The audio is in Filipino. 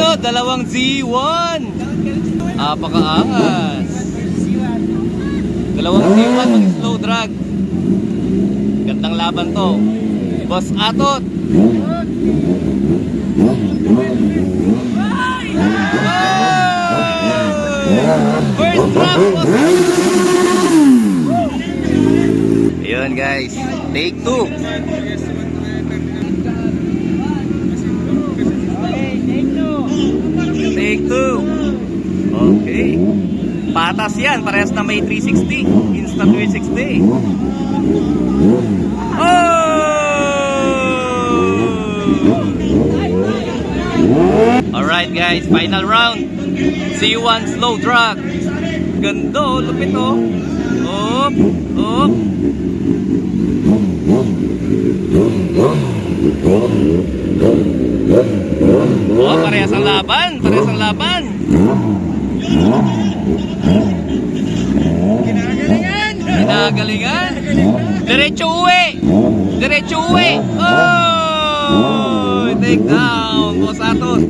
Sunod, dalawang Z1. Apakaangas. Dalawang Z1, mag-slow drag. Gandang laban to. Boss Atot. First drop, boss. Ayun guys, take 2. Take 2. Okay. Patas yan, parehas na may 360. Instant 360. Alright guys, final round. Z1 slow drag. Gando, lupit oh. Up, up. Oh, parehas ang laban. Parehas ang laban. Ginagalingan. Diretso uwi. Diretso uwi. Oh! Take down, Boss Atot.